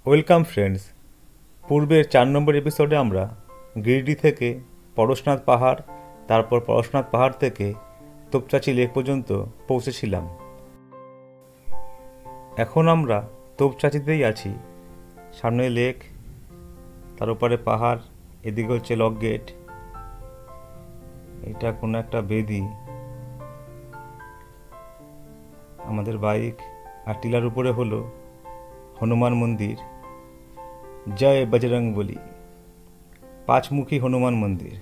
Welcome friends. পূর্বের 4 নম্বর এপিসোডে আমরা গিরিডি থেকে পরশনাথ পাহাড়, তারপর পরশনাথ পাহাড় থেকে তোপচাঁচি লেক পর্যন্ত পৌঁছেছিলাম। এখন আমরা তোপচাঁচিতেই আছি। সামনে লেক, তার উপরে পাহাড়, এদিকে হচ্ছে লক গেট। এটা কোনো একটা বেদি। আমাদের বাইক আর টিলার উপরে হলো হনুমান মন্দির। জয় বজরং বলি, 5মুখী হনুমান মন্দির।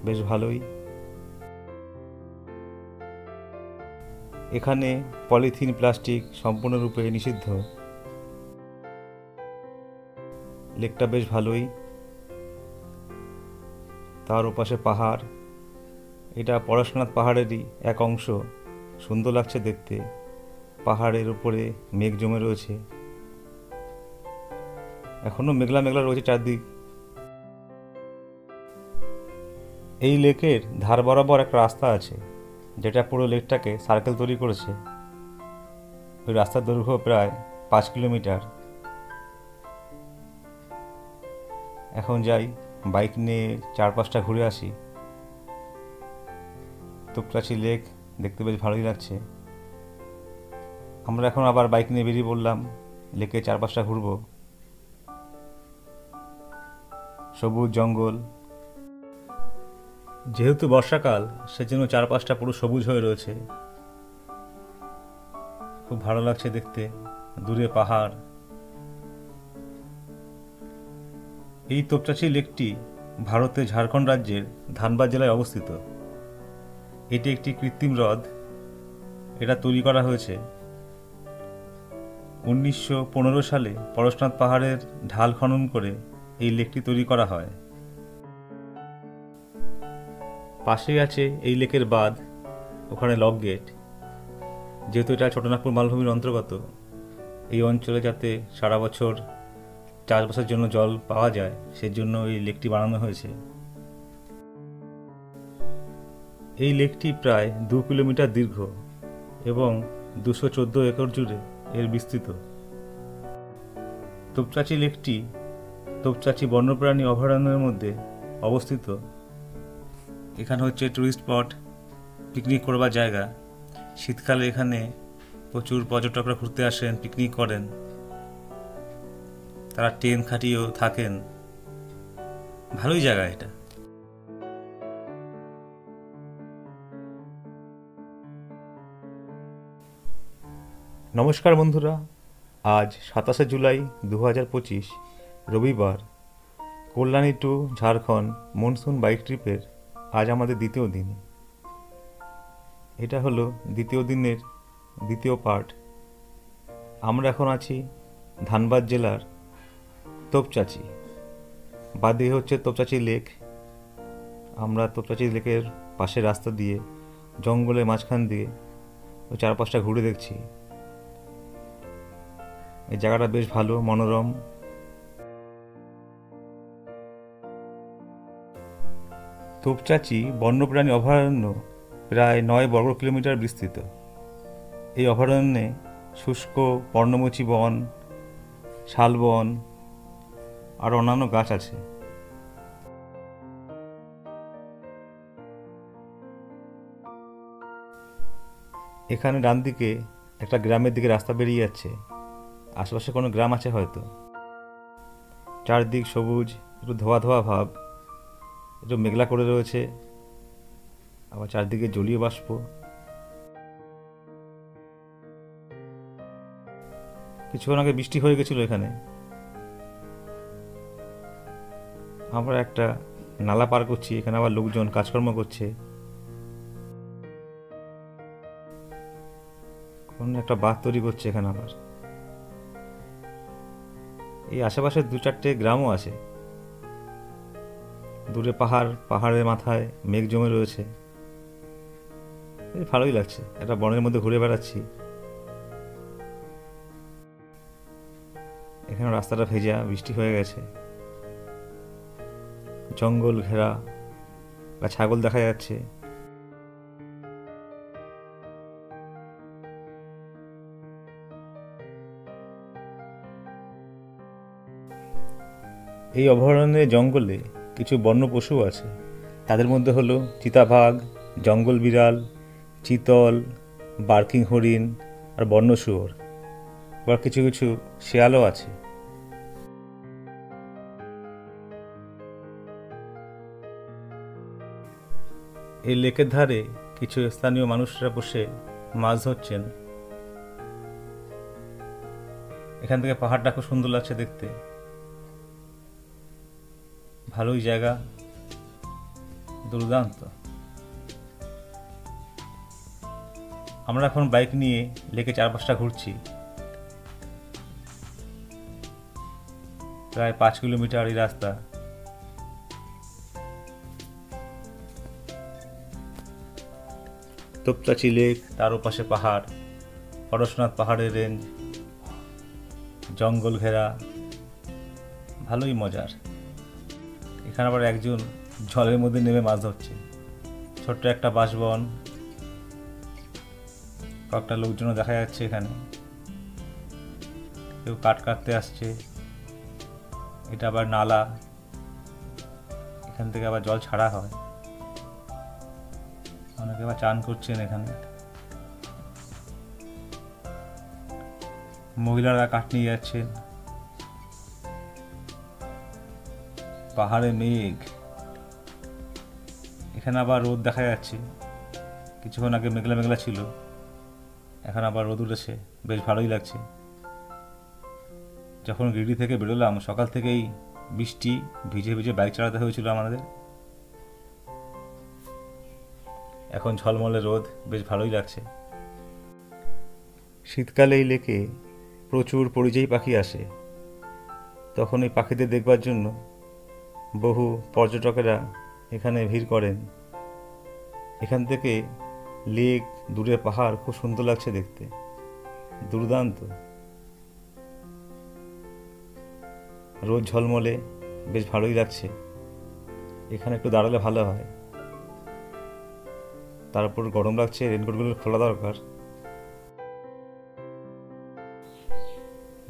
বেশ ভালোই। এখানে পলিথিন, প্লাস্টিক সম্পূর্ণরূপে নিষিদ্ধ। লেকটা বেশ ভালোই। তার ওপাশে পাহাড়। এটা পরশনাথ পাহাড়েরই এক অংশ। সুন্দর লাগছে দেখতে। পাহাড়ের উপরে মেঘ জমে রয়েছে, এখনো মেঘলা মেঘলা রয়েছে চারদিক। এই লেকের ধার বরাবর একটা রাস্তা আছে, যেটা পুরো লেকটাকে সার্কেল তৈরি করেছে। ওই রাস্তার দৈর্ঘ্য প্রায় 5 কিলোমিটার। এখন যাই, বাইক নিয়ে চারপাশটা ঘুরে আসি। তোপচাঁচি লেক দেখতে বেশ ভালোই লাগছে। আমরা এখন আবার বাইক নিয়ে বেরিয়ে পড়লাম, লেকের চারপাশটা ঘুরবো। সবুজ জঙ্গল। যেহেতু বর্ষাকাল, সেজন্য চারপাশটা পুরো সবুজ হয়ে রয়েছে। খুব ভালো লাগছে দেখতে। দূরে পাহাড়। এই তোপচাঁচি লেকটি ভারতের ঝাড়খণ্ড রাজ্যের ধানবাদ জেলায় অবস্থিত। এটি একটি কৃত্রিম হ্রদ। এটা তৈরি করা হয়েছে 1915 সালে। পরশনাথ পাহাড়ের ঢাল খনন করে এই লেকটি তৈরি করা হয়। পাশেই আছে এই লেকের বাঁধ, ওখানে লক গেট। যেহেতু এটা ছোটনাগপুর মালভূমির অন্তর্গত, এই অঞ্চলে যাতে সারা বছর চাষবাসের জন্য জল পাওয়া যায়, সেজন্য এই লেকটি বানানো হয়েছে। এই লেকটি প্রায় 2 কিলোমিটার দীর্ঘ এবং 214 একর জুড়ে এর বিস্তৃত। তোপচাঁচি লেকটি তোপচাঁচি বন্যপ্রাণী অভয়ারণ্যের মধ্যে অবস্থিত। এখানে হচ্ছে টুরিস্ট স্পট, পিকনিক করবার জায়গা। শীতকালে এখানে প্রচুর পর্যটকরা ঘুরতে আসেন, পিকনিক করেন। তারা টেন্ট খাটিয়েও থাকেন। ভালোই জায়গা এটা। নমস্কার বন্ধুরা, আজ 27শে জুলাই 2025 রবিবার। Kalyani to Jharkhand monsoon bike ট্রিপের আজ আমাদের দ্বিতীয় দিন। এটা হলো দ্বিতীয় দিনের দ্বিতীয় পার্ট। আমরা এখন আছি ধানবাদ জেলার তোপচাঁচি। বাদে হচ্ছে তোপচাঁচি লেক। আমরা তোপচাঁচি লেকের পাশের রাস্তা দিয়ে, জঙ্গলের মাঝখান দিয়ে ওই চারপাশটা ঘুরে দেখছি। এই জায়গাটা বেশ ভালো, মনোরম। তোপচাঁচি বন্যপ্রাণী অভয়ারণ্য প্রায় 9 বর্গ কিলোমিটার বিস্তৃত। এই অভয়ারণ্যে শুষ্ক পর্ণমোচী বন, শালবন আর অন্যান্য গাছ আছে। এখানে ডান দিকে একটা গ্রামের দিকে রাস্তা বেরিয়ে যাচ্ছে। আশেপাশে কোনো গ্রাম আছে হয়তো। চারদিক সবুজ, একটু ধোয়া ধোয়া ভাব, একটু মেঘলা করে রয়েছে, আবার চারদিকে জলীয় বাষ্প। কিছুক্ষণ আগে বৃষ্টি হয়ে গেছিল এখানে। আমরা একটা নালা পার করছি, এখানে আবার লোকজন কাজকর্ম করছে। কোন একটা বাঁধ তৈরি করছে এখানে আবার। এই আশেপাশে 2-4টে গ্রামও আছে। দূরে পাহাড়, পাহাড়ের মাথায় মেঘ জমে রয়েছে। ভালোই লাগছে। একটা বনের মধ্যে ঘুরে বেড়াচ্ছি। এখানে রাস্তাটা ভেজা, বৃষ্টি হয়ে গেছে। জঙ্গল ঘেরা, ছাগল দেখা যাচ্ছে। এই অভয়ারণ্যের জঙ্গলে কিছু বন্য পশু আছে। তাদের মধ্যে হলো চিতাবাঘ, জঙ্গল বিড়াল, চিতল, বার্কিং হরিণ আর বন্য শুয়োর। আবার কিছু কিছু শেয়ালও আছে। এই লেকের ধারে কিছু স্থানীয় মানুষরা বসে মাছ ধরছেন। এখান থেকে পাহাড়টা খুব সুন্দর লাগছে দেখতে, ভালোই জায়গা, দুর্দান্ত। আমরা এখন বাইক নিয়ে লেকে চারপাশটা ঘুরছি। প্রায় 5 কিলোমিটার এই রাস্তা। তোপচাচি লেক, তার ওপাশে পাহাড়, পরশনাথ পাহাড়ের রেঞ্জ, জঙ্গল ঘেরা, ভালোই মজার। এখানে আবার একজন জলের মধ্যে নেমে মাছ ধরছে। ছোট্ট একটা বাঁশবন, কয়েকটা লোকজনও দেখা যাচ্ছে এখানে। কেউ কাঠ কাটতে আসছে। এটা আবার নালা, এখান থেকে আবার জল ছাড়া হয়। অনেকে আবার চান করছেন এখানে। মহিলারা কাঠ নিয়ে যাচ্ছেন। পাহাড়ে মেঘ, এখানে আবার রোদ দেখা যাচ্ছে। কিছুক্ষণ আগে মেঘলা মেঘলা ছিল, এখন আবার রোদ উঠেছে, বেশ ভালোই লাগছে। যখন গিরিডি থেকে বেরোলাম সকাল থেকেই বৃষ্টি, ভিজে ভিজে বাইক চালাতে হয়েছিল আমাদের। এখন ঝলমলে রোদ, বেশ ভালোই লাগছে। শীতকালে এই লেকে প্রচুর পরিযায়ী পাখি আসে। তখন এই পাখিদের দেখবার জন্য বহু পর্যটকেরা এখানে ভিড় করেন। এখান থেকে লেক, দূরে পাহাড় খুব সুন্দর লাগছে দেখতে, দুর্দান্ত। রোদ ঝলমলে, বেশ ভালোই লাগছে। এখানে একটু দাঁড়ালে ভালো হয়। তারপর গরম লাগছে, রেনকোটগুলো খোলা দরকার।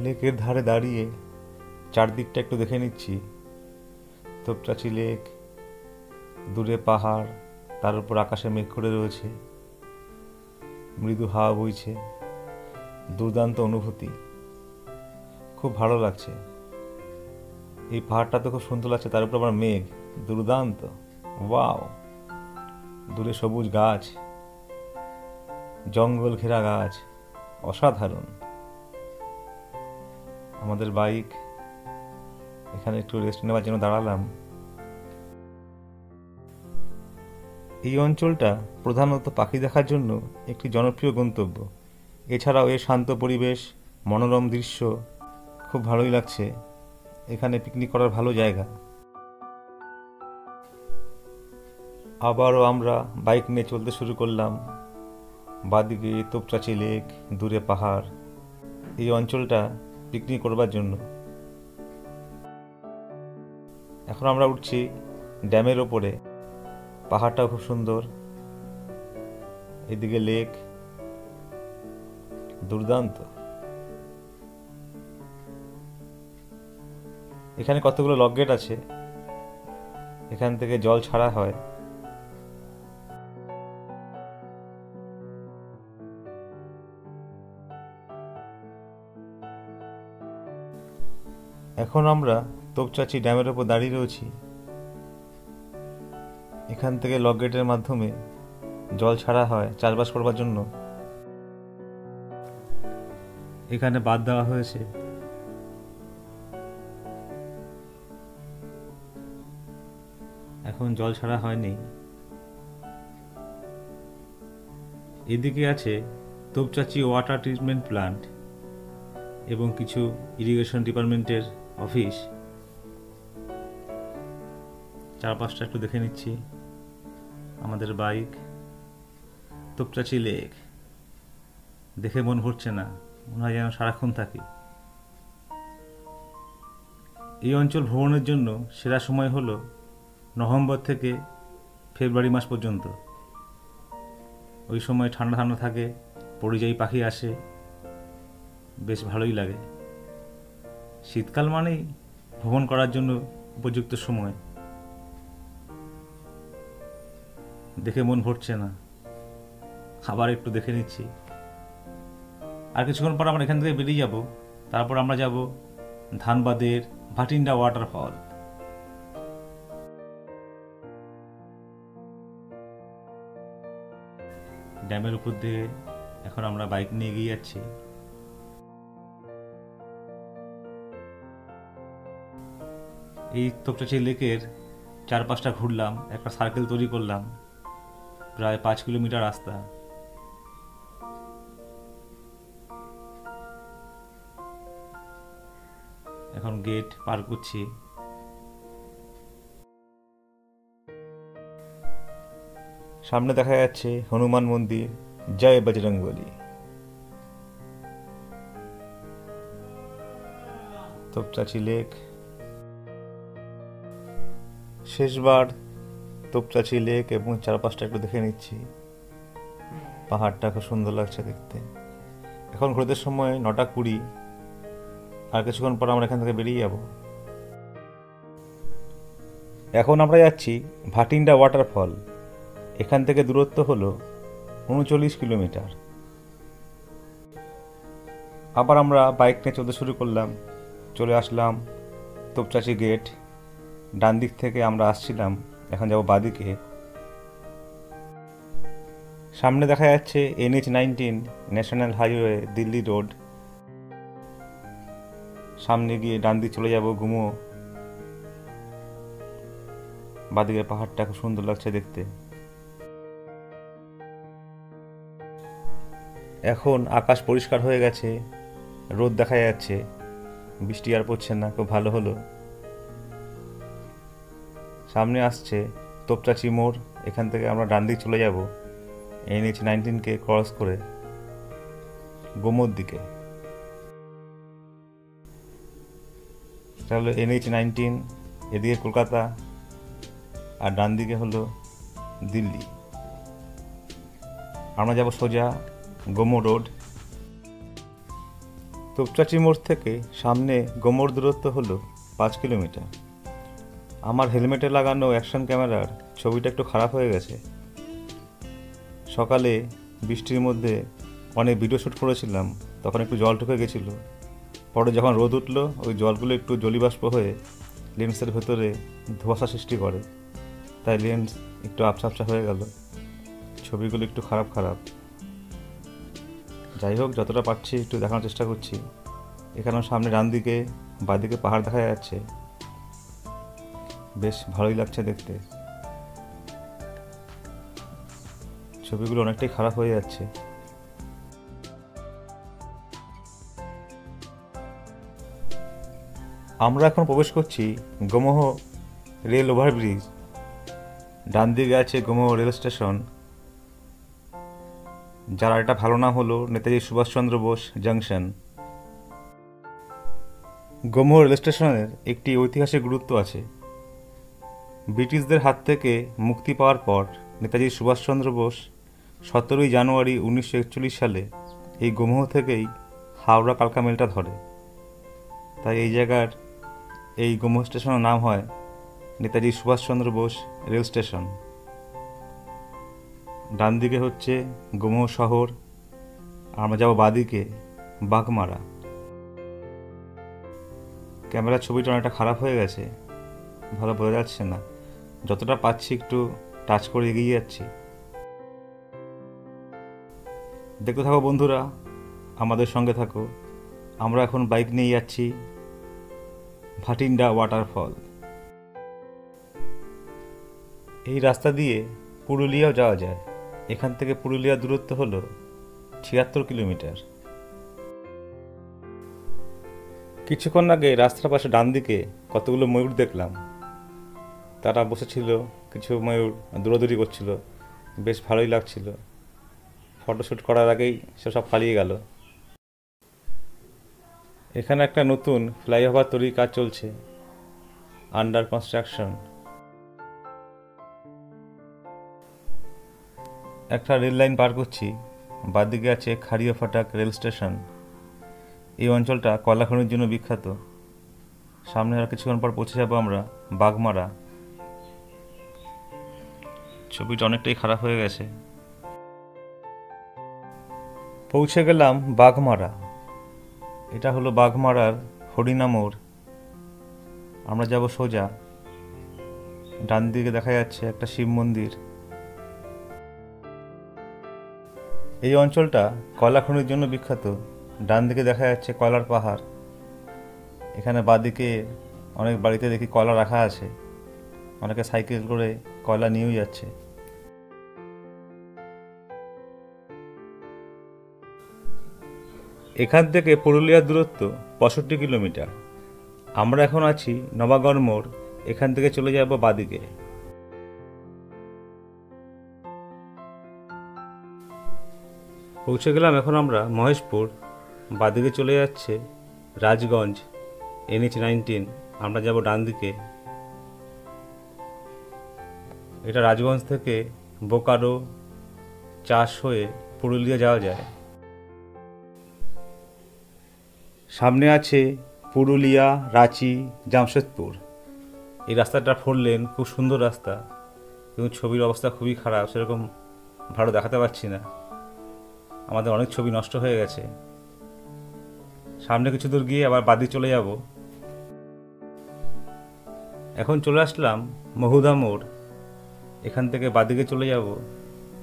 লেকের ধারে দাঁড়িয়ে চারদিকটা একটু দেখে নিচ্ছি। তোপচাচি লেক, দূরে পাহাড়, তার উপর আকাশে মেঘ করে রয়েছে, মৃদু হাওয়া বইছে, দুর্দান্ত অনুভূতি, খুব ভালো লাগছে। এই পাহাড়টা তো খুব সুন্দর লাগছে, তার উপর আবার মেঘ, দুর্দান্ত, ওয়াও। দূরে সবুজ গাছ, জঙ্গল ঘেরা গাছ, অসাধারণ। আমাদের বাইক, এখানে একটু রেস্ট নেওয়ার জন্য দাঁড়ালাম। এই অঞ্চলটা প্রধানত পাখি দেখার জন্য একটি জনপ্রিয় গন্তব্য। এছাড়াও এর শান্ত পরিবেশ, মনোরম দৃশ্য খুব ভালোই লাগছে। এখানে পিকনিক করার ভালো জায়গা। আবারও আমরা বাইক নিয়ে চলতে শুরু করলাম। বাদিকে তোপচাচি লেক, দূরে পাহাড়। এই অঞ্চলটা পিকনিক করবার জন্য। এখন আমরা উঠছি ড্যামের ওপরে। পাহাড়টাও খুব সুন্দর, এদিকে লেক, দুর্দান্ত। এখানে কতগুলো লক গেট আছে, এখান থেকে জল ছাড়া হয়। এখন আমরা তোপচাচি ড্যামের ওপর দাঁড়িয়ে রয়েছি। এখান থেকে লক গেটের মাধ্যমে জল ছাড়া হয় চাষবাস করবার জন্য। এখানে বাঁধ দেওয়া হয়েছে। এখন জল ছাড়া হয়নি। এদিকে আছে তোপচাচি ওয়াটার ট্রিটমেন্ট প্ল্যান্ট এবং কিছু ইরিগেশন ডিপার্টমেন্টের অফিস। চারপাশটা একটু দেখে নিচ্ছি। আমাদের বাইক, তোপচাচি লেক, দেখে মন ভরছে না, মনে হয় যেন সারাক্ষণ থাকি। এই অঞ্চল ভ্রমণের জন্য সেরা সময় হলো নভেম্বর থেকে ফেব্রুয়ারি মাস পর্যন্ত। ওই সময় ঠান্ডা ঠান্ডা থাকে, পরিযায়ী পাখি আসে, বেশ ভালোই লাগে। শীতকাল মানেই ভ্রমণ করার জন্য উপযুক্ত সময়। দেখে মন ভরছে না, আবার একটু দেখে নিচ্ছি। আর কিছুক্ষণ পর আমরা এখান থেকে বেরিয়ে যাব। তারপর আমরা যাব ধানবাদের ভাটিন্ডা ওয়াটারফল। ড্যামের উপর দিয়ে এখন আমরা বাইক নিয়ে এগিয়ে যাচ্ছি। এই তোপচাঁচি লেকের চারপাশটা ঘুরলাম, একটা সার্কেল তৈরি করলাম, প্রায় 5 কিলোমিটার রাস্তা। এখন গেট পার করছি। সামনে দেখা যাচ্ছে হনুমান মন্দির, জয় বজরংবলী। তোপচাঁচি লেক। শেষবার তোপচাঁচি লেক এবং চারপাশটা একটু দেখে নিচ্ছি। পাহাড়টা খুব সুন্দর লাগছে দেখতে। এখন ঘুরতে সময় 9:20। আর কিছুক্ষণ পর আমরা এখান থেকে বেরিয়ে যাব। এখন আমরা যাচ্ছি ভাটিন্ডা ওয়াটারফল। এখান থেকে দূরত্ব হলো 39 কিলোমিটার। আবার আমরা বাইক নিয়ে চলতে শুরু করলাম। চলে আসলাম তোপচাঁচি গেট। ডান দিক থেকে আমরা আসছিলাম, এখন যাব বাদিকে। সামনে দেখা যাচ্ছে NH-19 national highway, Delhi road. সামনে গিয়ে ডান দিকে চলে যাব গুমো। বাদিকের পাহাড়টা খুব সুন্দর লাগছে দেখতে। এখন আকাশ পরিষ্কার হয়ে গেছে, রোদ দেখা যাচ্ছে, বৃষ্টি আর পড়ছে না, খুব ভালো হলো। সামনে আসছে তোপচাঁচি মোড়। এখান থেকে আমরা ডান দিকে চলে যাব NH-19কে ক্রস করে গোমোর দিকে। তাহলে NH-19, এদিকে কলকাতা, আর ডান দিকে হলো দিল্লি। আমরা যাব সোজা গোমো রোড। তোপচাঁচি মোড় থেকে সামনে গোমোর দূরত্ব হলো 5 কিলোমিটার। আমার হেলমেটে লাগানো অ্যাকশন ক্যামেরার ছবিটা একটু খারাপ হয়ে গেছে। সকালে বৃষ্টির মধ্যে অনেক ভিডিও শ্যুট করেছিলাম, তখন একটু জল ঢুকে গেছিলো। পরে যখন রোদ উঠলো, ওই জলগুলো একটু জলীবাষ্প হয়ে লেন্সের ভেতরে ধোঁয়াশা সৃষ্টি করে, তাই লেন্স একটু আবছা হয়ে গেল। ছবিগুলো একটু খারাপ। যাই হোক, যতটা পারছি একটু দেখানোর চেষ্টা করছি। এখানেও সামনে ডান দিকে বাদিকে পাহাড় দেখা যাচ্ছে, বেশ ভালোই লাগছে দেখতে। ছবিগুলো অনেকটাই খারাপ হয়ে যাচ্ছে। আমরা এখন প্রবেশ করছি গোমোহ রেল ওভারব্রিজ। ডান দিকে আছে গোমোহ রেল স্টেশন, যার একটা ভালো নাম হলো নেতাজি সুভাষচন্দ্র বোস জাংশন। গোমোহ রেল স্টেশনের একটি ঐতিহাসিক গুরুত্ব আছে। ব্রিটিশদের হাত থেকে মুক্তি পাওয়ার পর নেতাজি সুভাষচন্দ্র বোস 17 জানুয়ারি 1941 সালে এই গোমোহ থেকেই হাওড়া কালকা মেলটা ধরে। তাই এই জায়গার এই গোমোহ স্টেশনের নাম হয় নেতাজি সুভাষচন্দ্র বোস রেল স্টেশন। ডান দিকে হচ্ছে গোমোহ শহর। আমরা যাব বাদিকে বাঘমারা। ক্যামেরার ছবিটা অনেকটা খারাপ হয়ে গেছে, ভালো বোঝা যাচ্ছে না। যতটা পাচ্ছি একটু টাচ করে এগিয়ে যাচ্ছি। দেখতে থাকো বন্ধুরা, আমাদের সঙ্গে থাকো। আমরা এখন বাইক নিয়ে যাচ্ছি ভাটিন্ডা ওয়াটারফল। এই রাস্তা দিয়ে পুরুলিয়াও যাওয়া যায়। এখান থেকে পুরুলিয়ার দূরত্ব হলো 76 কিলোমিটার। কিছুক্ষণ আগে রাস্তার পাশে ডান দিকে কতগুলো ময়ূর দেখলাম। তারা বসেছিল, কিছু ময়ূর দৌড়াদৌড়ি করছিল, বেশ ভালোই লাগছিল। ফটোশ্যুট করার আগেই সেসব পালিয়ে গেল। এখানে একটা নতুন ফ্লাইওভার তৈরির কাজ চলছে, আন্ডার কনস্ট্রাকশন। একটা রেল লাইন পার করছি। বাদিকে আছে খারিয়া ফাটাক রেল স্টেশন। এই অঞ্চলটা কয়লা খনির জন্য বিখ্যাত। সামনে আর কিছুক্ষণ পর পৌঁছে যাবো আমরা বাঘমারা। ছবিটা অনেকটাই খারাপ হয়ে গেছে। পৌঁছে গেলাম বাঘমারা। এটা হলো বাঘমারার হরিণা মোড়। আমরা যাব সোজা। ডান দিকে দেখা যাচ্ছে একটা শিব মন্দির। এই অঞ্চলটা কয়লা খনির জন্য বিখ্যাত। ডান দিকে দেখা যাচ্ছে কয়লার পাহাড়। এখানে বাঁদিকে অনেক বাড়িতে দেখি কয়লা রাখা আছে, অনেকে সাইকেল করে কয়লা নিয়েও যাচ্ছে। এখান থেকে পুরুলিয়ার দূরত্ব 65 কিলোমিটার। আমরা এখন আছি নবাগড় মোড়। এখান থেকে চলে যাব বাঁদিকে। পৌঁছে গেলাম এখন আমরা মহেশপুর। বাঁদিকে চলে যাচ্ছে রাজগঞ্জ, NH-19। আমরা যাব ডান দিকে। এটা রাজগঞ্জ থেকে বোকারো চাষ হয়ে পুরুলিয়া যাওয়া যায়। সামনে আছে পুরুলিয়া, রাঁচি, জামশেদপুর। এই রাস্তাটা 4 লেন, খুব সুন্দর রাস্তা, কিন্তু ছবির অবস্থা খুবই খারাপ, সেরকম ভালো দেখাতে পারছি না। আমাদের অনেক ছবি নষ্ট হয়ে গেছে। সামনে কিছু দূর গিয়ে আবার বাঁদিকে চলে যাব। এখন চলে আসলাম মহুদা মোড়। এখান থেকে বাঁদিকে চলে যাব,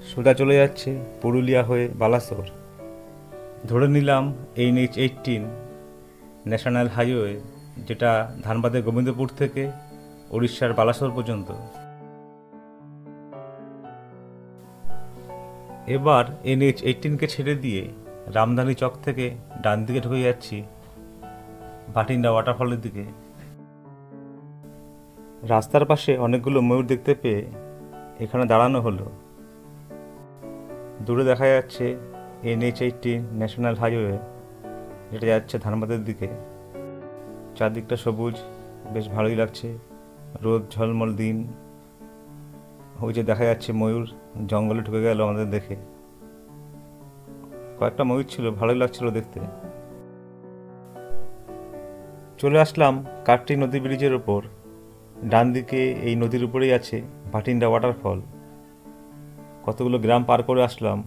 সোজা চলে যাচ্ছে পুরুলিয়া হয়ে বালাসোর। ধরে নিলাম NH-18 ন্যাশনাল হাইওয়ে, যেটা ধানবাদের গোবিন্দপুর থেকে উড়িষ্যার বালাসোর পর্যন্ত। এবার NH-18কে ছেড়ে দিয়ে রামধানী চক থেকে ডান দিকে ঢুকে যাচ্ছি ভাটিন্ডা ওয়াটারফলের দিকে। রাস্তার পাশে অনেকগুলো ময়ূর দেখতে পেয়ে এখানে দাঁড়ানো হলো। দূরে দেখা যাচ্ছে NH-18 ন্যাশনাল হাইওয়ে, যেটা যাচ্ছে ধানবাদের দিকে। চারদিকটা সবুজ, বেশ ভালোই লাগছে। রোদ ঝলমল দিন। ওই যে দেখা যাচ্ছে ময়ূর জঙ্গলে ঢুকে গেল আমাদের দেখে। কয়েকটা ময়ূর ছিল, ভালোই লাগছিল দেখতে। চলে আসলাম কাটরি নদী ব্রিজের ওপর। ডান দিকে এই নদীর উপরেই আছে ভাটিন্ডা ওয়াটারফল। কতগুলো গ্রাম পার করে আসলাম।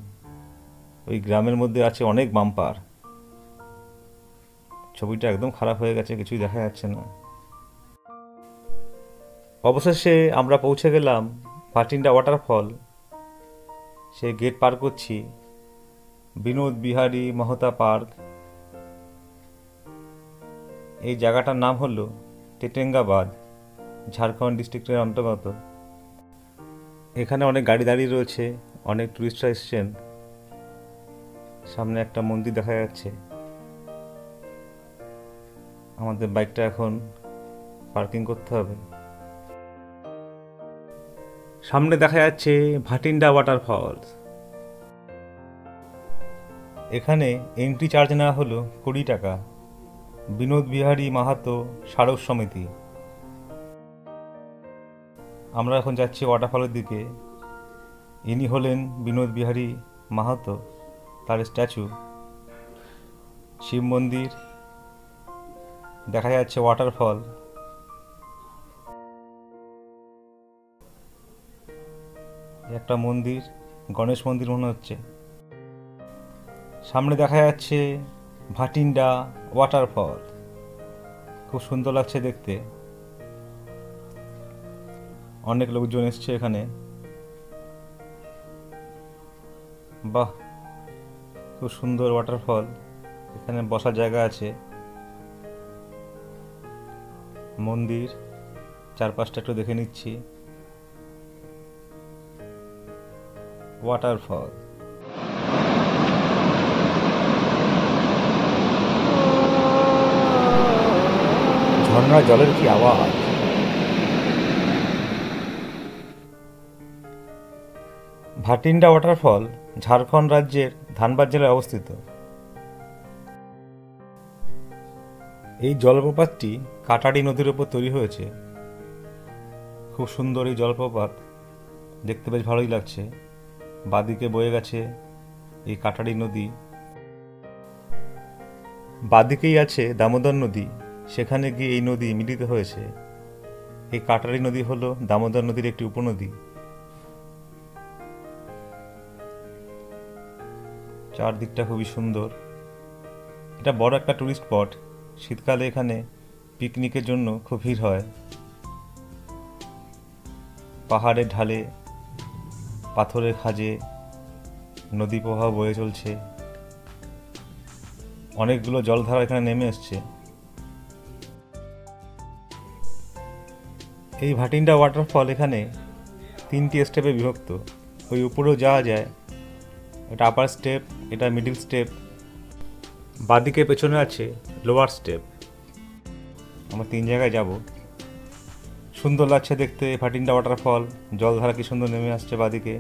ওই গ্রামের মধ্যে আছে অনেক বাম্পার। ছবিটা একদম খারাপ হয়ে গেছে, কিছুই দেখা যাচ্ছে না। অবশেষে আমরা পৌঁছে গেলাম ভাটিন্ডা ওয়াটারফল। সে গেট পার করছি। বিনোদ বিহারী মহতা পার্ক। এই জায়গাটার নাম হলো টেটেঙ্গাবাদ, ঝাড়খণ্ড ডিস্ট্রিক্টের অন্তর্গত। এখানে অনেক গাড়ি দাঁড়িয়ে রয়েছে, অনেক টুরিস্টরা এসছেন। সামনে একটা মন্দির দেখা যাচ্ছে। আমাদের বাইকটা এখন পার্কিং করতে হবে। সামনে দেখা যাচ্ছে ভাটিন্ডা ওয়াটারফলস। এখানে এন্ট্রি চার্জ নেওয়া হলো 20 টাকা। বিনোদ বিহারী মাহাতো স্মারক সমিতি। আমরা এখন যাচ্ছি ওয়াটারফলের দিকে। ইনি হলেন বিনোদ বিহারী মাহাতো, তার স্ট্যাচু। শিব মন্দির, দেখা যাচ্ছে ওয়াটারফল। একটা মন্দির, গণেশ মন্দির মনে হচ্ছে। সামনে দেখা যাচ্ছে ভাটিন্ডা ওয়াটারফল, খুব সুন্দর লাগছে দেখতে। অনেক লোকজন এসছে এখানে। বাহ, খুব সুন্দর ওয়াটারফল। এখানে বসার জায়গা আছে, মন্দির, চারপাশটা একটু দেখে নিচ্ছি। ওয়াটারফল। ঝর্ণার জলের কি আওয়াজ! ভাটিন্ডা ওয়াটারফল ঝাড়খণ্ড রাজ্যের ধানবাদ জেলায় অবস্থিত। এই জলপ্রপাতটি কাটারি নদীর উপর তৈরি হয়েছে। খুব সুন্দর এই জলপ্রপাত, দেখতে বেশ ভালোই লাগছে। বাঁদিকে বয়ে গেছে এই কাটারি নদী। বাঁদিকেই আছে দামোদর নদী, সেখানে গিয়ে এই নদী মিলিত হয়েছে। এই কাটারি নদী হলো দামোদর নদীর একটি উপনদী। চারদিকটা খুবই সুন্দর। এটা বড় একটা টুরিস্ট স্পট। শীতকালে এখানে পিকনিকের জন্য খুব ভিড় হয়। পাহাড়ের ঢালে, পাথরের খাঁজে নদী প্রবাহ বয়ে চলছে। অনেকগুলো জলধারা এখানে নেমে এসছে। এই ভাটিন্ডা ওয়াটারফল এখানে 3টি স্টেপে বিভক্ত। ওই উপরেও যাওয়া যায়, এটা আপার স্টেপ, এটা মিডিল স্টেপ, বাঁদিকে পেছনে আছে লোয়ার স্টেপ। আমরা 3 জায়গায় যাব। সুন্দর লাগছে দেখতে ভাটিন্ডা ওয়াটারফল। জলধারা কি সুন্দর নেমে আসছে বাঁদিকে,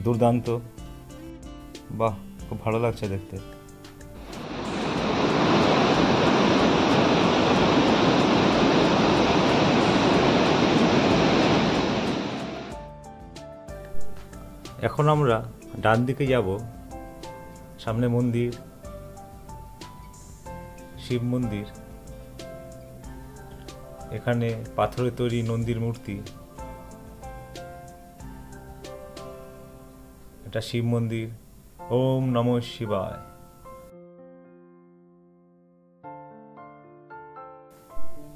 দুর্দান্ত। বাহ, খুব ভালো লাগছে দেখতে। এখন আমরা ডান দিকে যাব। সামনে মন্দির, শিব মন্দির। এখানে পাথরের তৈরি নন্দীর মূর্তি। এটা শিব মন্দির। ওম নমঃ শিবায়।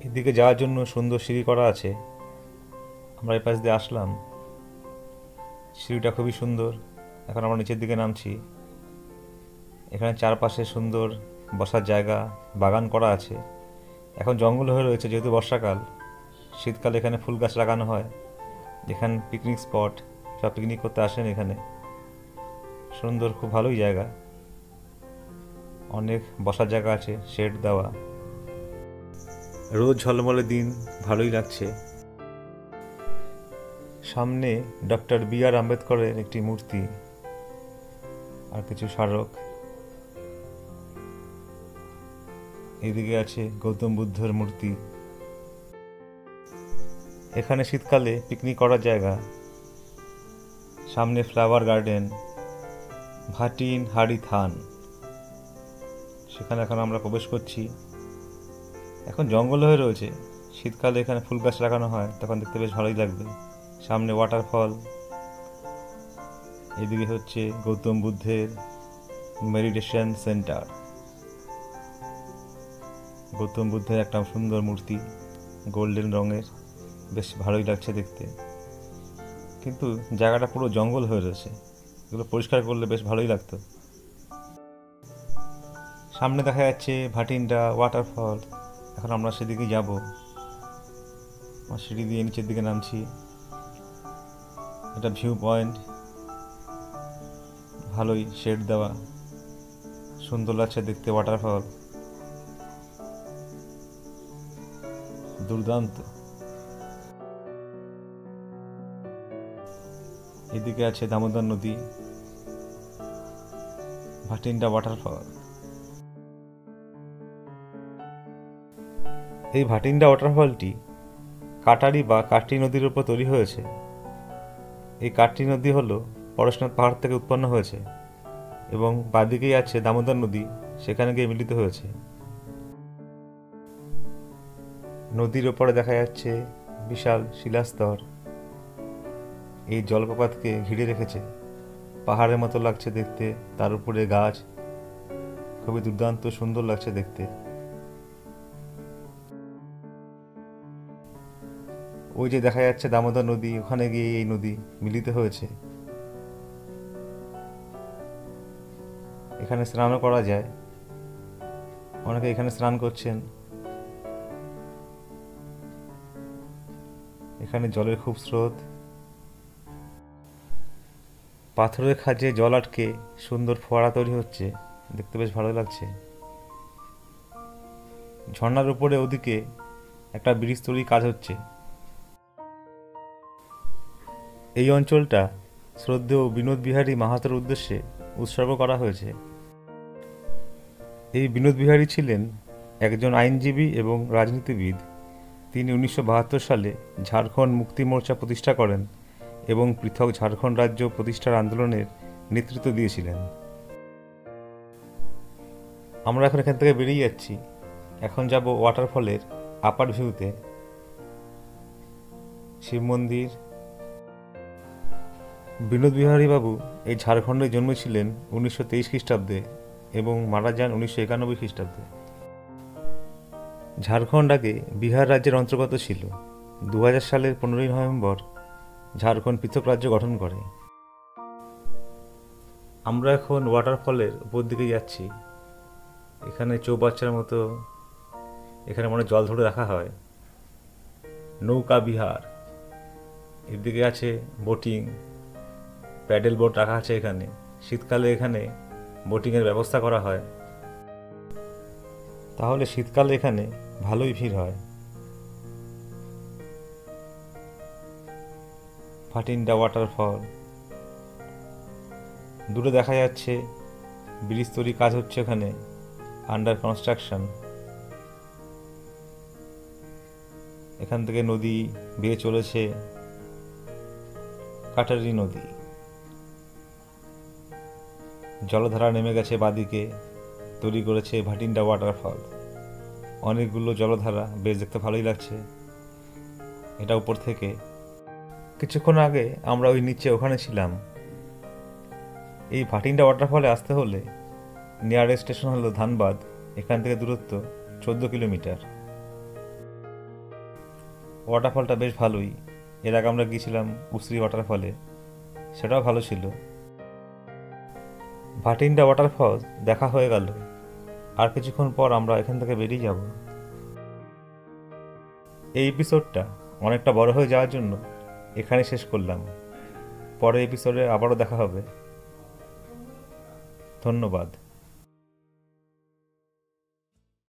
এদিকে যাওয়ার জন্য সুন্দর সিঁড়ি করা আছে। আমরা এই পাশ দিয়ে আসলাম। সিঁড়িটা খুবই সুন্দর। এখন আমরা নিচের দিকে নামছি। এখানে চারপাশে সুন্দর বসার জায়গা, বাগান করা আছে। এখন জঙ্গল হয়ে রয়েছে যেহেতু বর্ষাকাল। শীতকালে এখানে ফুল গাছ লাগানো হয়। এখানে পিকনিক স্পট, সব পিকনিক করতে আসেন এখানে। সুন্দর, খুব ভালোই জায়গা। অনেক বসার জায়গা আছে, শেড দেওয়া। রোদ ঝলমলে দিন, ভালোই লাগছে। সামনে ডক্টর বি.আর. আম্বেদকরের একটি মূর্তি আর কিছু স্মারক। এদিকে আছে গৌতম বুদ্ধের মূর্তি। এখানে শীতকালে পিকনিক করার জায়গা। সামনে ফ্লাওয়ার গার্ডেন, ভাটিন হাড়ি থান। সেখানে এখন আমরা প্রবেশ করছি। এখন জঙ্গল হয়ে রয়েছে। শীতকালে এখানে ফুল গাছ লাগানো হয়, তখন দেখতে বেশ ভালোই লাগবে। সামনে ওয়াটারফল। এদিকে হচ্ছে গৌতম বুদ্ধের মেডিটেশন সেন্টার। গৌতম বুদ্ধের একটা সুন্দর মূর্তি, গোল্ডেন রঙের, বেশ ভালোই লাগছে দেখতে। কিন্তু জায়গাটা পুরো জঙ্গল হয়ে রয়েছে। এগুলো পরিষ্কার করলে বেশ ভালোই লাগতো। সামনে দেখা যাচ্ছে ভাটিন্ডা ওয়াটারফল। এখন আমরা সেদিকে যাব। সিঁড়ি দিয়ে নিচের দিকে নামছি। এটা ভিউ পয়েন্ট, ভালোই শেড দেওয়া, সুন্দর লাগছে দেখতে। ওয়াটারফল দুর্দান্ত। এদিকে আছে দামোদর নদী, ভাটিন্ডা ওয়াটারফল। এই ভাটিন্ডা ওয়াটারফলটি কাটারি বা কাটরি নদীর উপর তৈরি হয়েছে। এই কাটরি নদী হলো পরশনাথ পাহাড় থেকে উৎপন্ন হয়েছে এবং বাদিকেই আছে দামোদর নদী, সেখানে গিয়ে মিলিত হয়েছে। নদীর ওপরে দেখা যাচ্ছে বিশাল শিলাস্তর। এই জলপ্রপাতকে ঘিরে রেখেছে, পাহাড়ের মতো লাগছে দেখতে। তার উপরে গাছ, খুবই দুর্দান্ত সুন্দর লাগছে দেখতে। ওই যে দেখা যাচ্ছে দামোদর নদী, ওখানে গিয়ে এই নদী মিলিত হয়েছে। এখানে স্নানও করা যায়, অনেকে এখানে স্নান করছেন। এখানে জলের খুব স্রোত। পাথরের খাঁজে জল আটকে সুন্দর ফোয়ারা তৈরি হচ্ছে, দেখতে বেশ ভালো লাগছে। ঝর্ণার উপরে ওদিকে একটা ব্রিজ তৈরির কাজ হচ্ছে। এই অঞ্চলটা শ্রদ্ধেয় বিনোদ বিহারী মাহাতোর উদ্দেশ্যে উৎসর্গ করা হয়েছে। এই বিনোদ বিহারী ছিলেন একজন আইনজীবী এবং রাজনীতিবিদ। তিনি 1972 সালে ঝাড়খণ্ড মুক্তি মোর্চা প্রতিষ্ঠা করেন এবং পৃথক ঝাড়খণ্ড রাজ্য প্রতিষ্ঠার আন্দোলনের নেতৃত্ব দিয়েছিলেন। আমরা এখন এখান থেকে বেরিয়ে যাচ্ছি। এখন যাব ওয়াটারফলের আপার ভিউতে। শিব মন্দির। বিনোদ বিহারী বাবু এই ঝাড়খণ্ডে জন্মেছিলেন 1923 খ্রিস্টাব্দে এবং মারা যান 1991 খ্রিস্টাব্দে। ঝাড়খণ্ড আগে বিহার রাজ্যের অন্তর্গত ছিল। 2000 সালের 15ই নভেম্বর ঝাড়খণ্ড পৃথক রাজ্য গঠন করে। আমরা এখন ওয়াটারফলের উপর দিকে যাচ্ছি। এখানে চৌবাচ্চার মতো এখানে মনে জল ধরে রাখা হয়। নৌকা বিহার, এদিকে আছে বোটিং, প্যাডেল বোট রাখা আছে এখানে। শীতকালে এখানে বোটিংয়ের ব্যবস্থা করা হয়। তাহলে শীতকালে এখানে ভালোই ভিড় হয়। ভাটিন্ডা ওয়াটারফল। দূরে দেখা যাচ্ছে ব্রিজ তৈরি কাজ হচ্ছে ওখানে, আন্ডার কনস্ট্রাকশন। এখান থেকে নদী বেয়ে চলেছে কাটারি নদী। জলধারা নেমে গেছে বাদিকে, তৈরি করেছে ভাটিন্ডা ওয়াটারফল। অনেকগুলো জলধারা, বেশ দেখতে ভালোই লাগছে এটা উপর থেকে। কিছুক্ষণ আগে আমরা ওই নিচে ওখানে ছিলাম। এই ভাটিন্ডা ওয়াটারফলে আসতে হলে নিয়ারেস্ট স্টেশন হলো ধানবাদ। এখান থেকে দূরত্ব 14 কিলোমিটার। ওয়াটারফলটা বেশ ভালোই। এর আগে আমরা গিয়েছিলাম উসরি ওয়াটারফলে, সেটাও ভালো ছিল। ভাটিন্ডা ওয়াটারফল দেখা হয়ে গেল। আর কিছুক্ষণ পর আমরা এখান থেকে বেরিয়ে যাব। এই এপিসোডটা অনেকটা বড় হয়ে যাওয়ার জন্য এখানে শেষ করলাম। পরের এপিসোডে আবারও দেখা হবে। ধন্যবাদ।